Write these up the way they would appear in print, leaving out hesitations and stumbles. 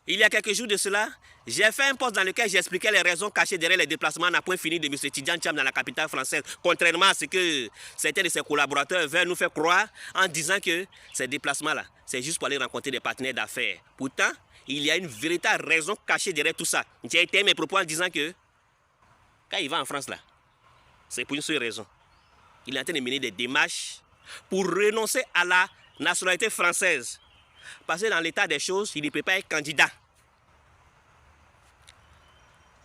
Il y a quelques jours de cela, j'ai fait un post dans lequel j'expliquais les raisons cachées derrière les déplacements à point fini de M. Tidjane Thiam dans la capitale française, contrairement à ce que certains de ses collaborateurs veulent nous faire croire en disant que ces déplacements-là, c'est juste pour aller rencontrer des partenaires d'affaires. Pourtant, il y a une véritable raison cachée derrière tout ça. J'ai été mes propos en disant que quand il va en France, là, c'est pour une seule raison. Il est en train de mener des démarches pour renoncer à la nationalité française. Parce que dans l'état des choses, il ne peut pas être candidat.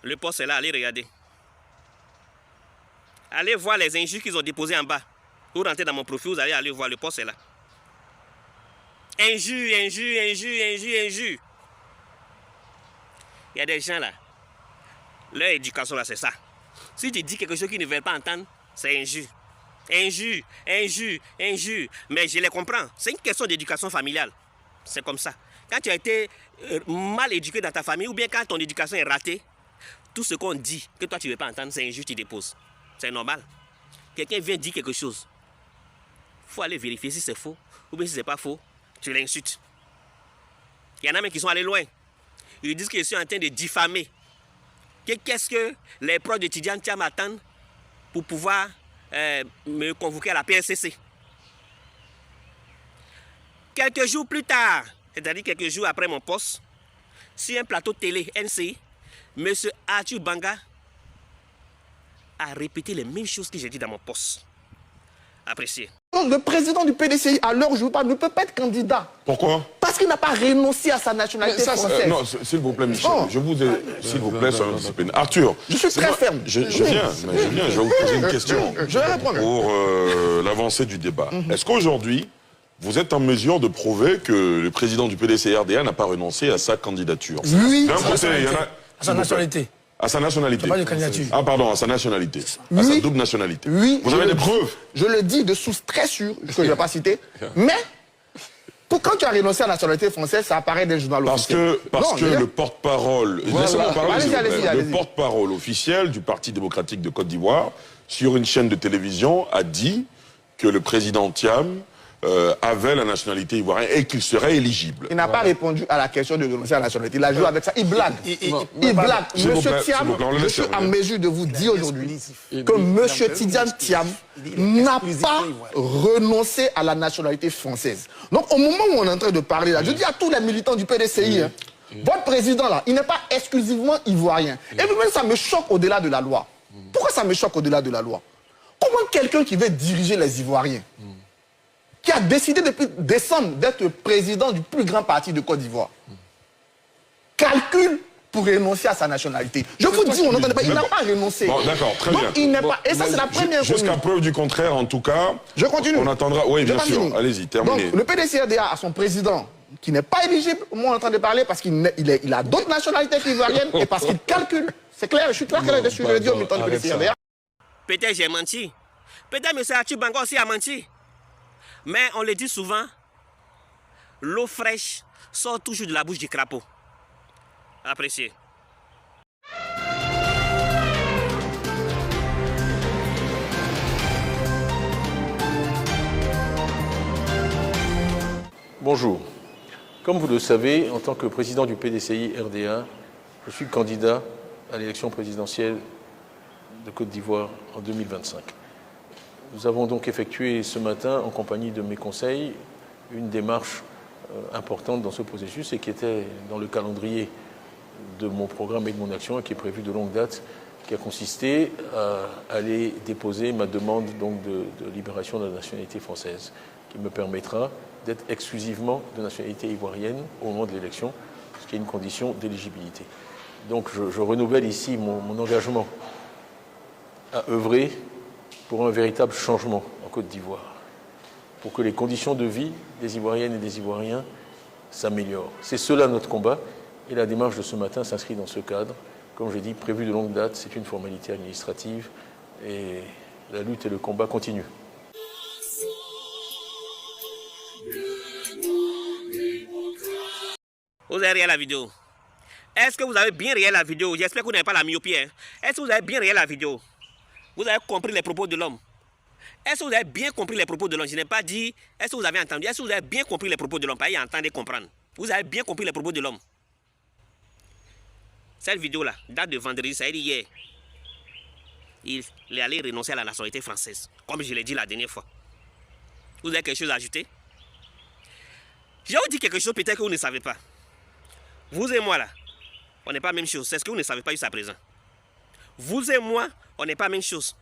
Le poste est là, allez regarder. Allez voir les injures qu'ils ont déposées en bas. Vous rentrez dans mon profil, vous allez aller voir, le poste est là. Injures, injures, injures, injures, injures. Il y a des gens là, leur éducation là, c'est ça. Si tu dis quelque chose qu'ils ne veulent pas entendre, c'est injure. Injure, injure, injure. Mais je les comprends. C'est une question d'éducation familiale. C'est comme ça. Quand tu as été mal éduqué dans ta famille, ou bien quand ton éducation est ratée, tout ce qu'on dit, que toi tu ne veux pas entendre, c'est injuste, tu déposes. C'est normal. Quelqu'un vient dire quelque chose. Il faut aller vérifier si c'est faux, ou bien si c'est pas faux, tu l'insultes. Il y en a même qui sont allés loin. Ils disent que je suis en train de diffamer. Qu'est-ce que les proches de Tidjane Thiam attendent pour pouvoir me convoquer à la PSCC? Quelques jours plus tard, c'est-à-dire quelques jours après mon poste, sur un plateau télé NCI, M. Arthur Banga a répété les mêmes choses que j'ai dit dans mon poste. Apprécié. Le président du PDCI, à l'heure où je vous parle, ne peut pas être candidat. Pourquoi? Parce qu'il n'a pas renoncé à sa nationalité française. Non, s'il vous plaît, Michel, je vous ai, s'il vous plaît, sur la discipline. Arthur, je suis très ferme. Je viens, je vais vous poser une question je vais répondre. Pour l'avancée du débat. Est-ce qu'aujourd'hui, vous êtes en mesure de prouver que le président du PDCI-RDA n'a pas renoncé à sa candidature? Oui. D'un côté, il y en a... À sa nationalité. À sa nationalité. Pas de candidature. Ah pardon, à sa nationalité. Oui. À sa double nationalité. Oui. Vous avez des preuves? Je le dis de source très sûre, que je ne vais pas citer. Mais, quand tu as renoncé à la nationalité française, ça apparaît dans le journal officiel. Parce que le porte-parole, laissez-moi parler, allez-y. le porte-parole officiel du Parti démocratique de Côte d'Ivoire, sur une chaîne de télévision, a dit que le président Thiam avait la nationalité ivoirienne et qu'il serait éligible. Il n'a pas répondu à la question de renoncer à la nationalité. Il a joué avec ça. Il blague. Il blague. Monsieur Thiam, je suis en mesure de vous dire aujourd'hui que Monsieur Tidjane Thiam n'a pas renoncé à la nationalité française. Donc, au moment où on est en train de parler là, je dis à tous les militants du PDCI, votre président là, il n'est pas exclusivement ivoirien. Et vous-même, ça me choque au-delà de la loi. Pourquoi ça me choque au-delà de la loi? Comment quelqu'un qui veut diriger les Ivoiriens, qui a décidé depuis décembre d'être président du plus grand parti de Côte d'Ivoire, calcule pour renoncer à sa nationalité? Je vous dis, on n'entendait pas, il n'a pas renoncé. Bon, d'accord, très bien. Il n'est pas, et ça, c'est la première chose. Jusqu'à preuve du contraire, en tout cas. Je continue. On attendra. Oui, bien sûr. Allez-y, terminez. Donc, le PDCRDA a son président qui n'est pas éligible, au moment où on est en train de parler, parce qu'il a d'autres nationalités ivoiriennes et parce qu'il calcule. C'est clair, je suis très clair dessus, je le dis au militant du PDCRDA. Peut-être j'ai menti. Peut-être M. Arthur Banga aussi a menti. Mais on le dit souvent, l'eau fraîche sort toujours de la bouche du crapaud. Apprécié. Bonjour. Comme vous le savez, en tant que président du PDCI-RDA, je suis candidat à l'élection présidentielle de Côte d'Ivoire en 2025. Nous avons donc effectué ce matin, en compagnie de mes conseils, une démarche importante dans ce processus et qui était dans le calendrier de mon programme et de mon action et qui est prévu de longue date, qui a consisté à aller déposer ma demande donc de libération de la nationalité française, qui me permettra d'être exclusivement de nationalité ivoirienne au moment de l'élection, ce qui est une condition d'éligibilité. Donc je renouvelle ici mon engagement à œuvrer pour un véritable changement en Côte d'Ivoire, pour que les conditions de vie des Ivoiriennes et des Ivoiriens s'améliorent. C'est cela notre combat, et la démarche de ce matin s'inscrit dans ce cadre. Comme j'ai dit, prévu de longue date, c'est une formalité administrative, et la lutte et le combat continuent. Vous avez regardé la vidéo? Est-ce que vous avez bien regardé la vidéo? J'espère que vous n'avez pas la myopie. Est-ce que vous avez bien regardé la vidéo? Vous avez compris les propos de l'homme? Est-ce que vous avez bien compris les propos de l'homme? Je n'ai pas dit, est-ce que vous avez entendu? Est-ce que vous avez bien compris les propos de l'homme? Pas y entendre et comprendre. Vous avez bien compris les propos de l'homme? Cette vidéo-là date de vendredi, ça a dit hier. Il est allé renoncer à la nationalité française, comme je l'ai dit la dernière fois. Vous avez quelque chose à ajouter? Je vais vous dire quelque chose peut-être que vous ne savez pas. Vous et moi là, on n'est pas la même chose. C'est ce que vous ne savez pas jusqu'à présent. Vous et moi, on n'est pas la même chose.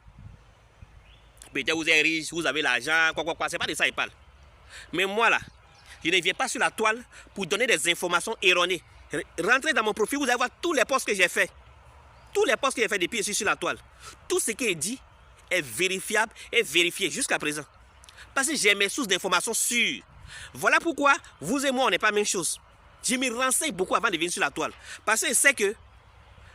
Peut-être vous êtes riche, vous avez l'argent, quoi. C'est pas de ça qu'il parle. Mais moi là, je ne viens pas sur la toile pour donner des informations erronées. Rentrez dans mon profil, vous allez voir tous les posts que j'ai fait. Tous les posts que j'ai fait depuis ici sur la toile. Tout ce qui est dit est vérifiable et vérifié jusqu'à présent. Parce que j'ai mes sources d'informations sûres. Voilà pourquoi vous et moi, on n'est pas la même chose. Je me renseigne beaucoup avant de venir sur la toile. Parce que je sais que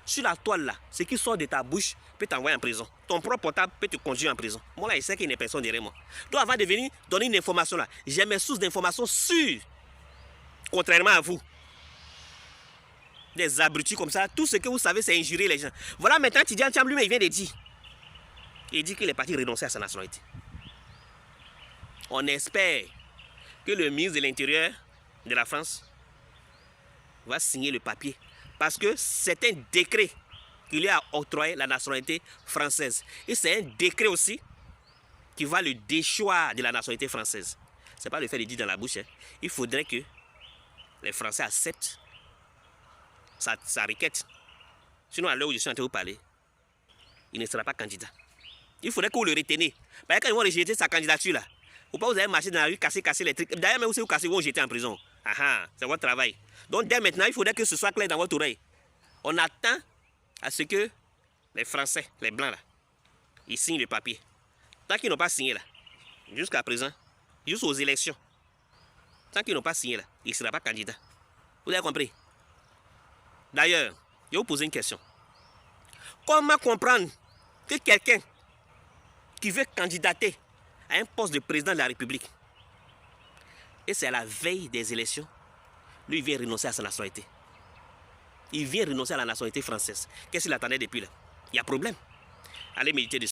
sur la toile là, ce qui sort de ta bouche peut t'envoyer en prison. Ton propre portable peut te conduire en prison. Moi là, je sais qu'il y a une personne derrière moi. Donc avant de venir donner une information là, j'ai mes sources d'informations sûres. Contrairement à vous. Des abrutis comme ça, tout ce que vous savez, c'est injurer les gens. Voilà maintenant, Tidjane Thiam lui-même, il vient de dire. Il dit qu'il est parti renoncer à sa nationalité. On espère que le ministre de l'Intérieur de la France va signer le papier. Parce que c'est un décret qui lui a octroyé la nationalité française. Et c'est un décret aussi qui va le déchoir de la nationalité française. Ce n'est pas le fait de dire dans la bouche. Hein. Il faudrait que les Français acceptent sa requête. Sinon, à l'heure où je suis en train de vous parler, il ne sera pas candidat. Il faudrait que vous le reteniez. Parce que quand ils vont rejeter sa candidature, là, ou pas vous allez marcher dans la rue, casser les trucs. D'ailleurs, même si vous cassez, vous vous jetez en prison. C'est votre travail. Donc, dès maintenant, il faudrait que ce soit clair dans votre oreille. On attend à ce que les Français, les Blancs, là, ils signent le papier. Tant qu'ils n'ont pas signé, là, jusqu'à présent, jusqu'aux élections, tant qu'ils n'ont pas signé, là, il ne sera pas candidat. Vous avez compris? D'ailleurs, je vais vous poser une question. Comment comprendre que quelqu'un qui veut candidater à un poste de président de la République, et c'est à la veille des élections, lui il vient renoncer à sa nationalité. Il vient renoncer à la nationalité française. Qu'est-ce qu'il attendait depuis là? Il y a problème. Allez méditer dessus.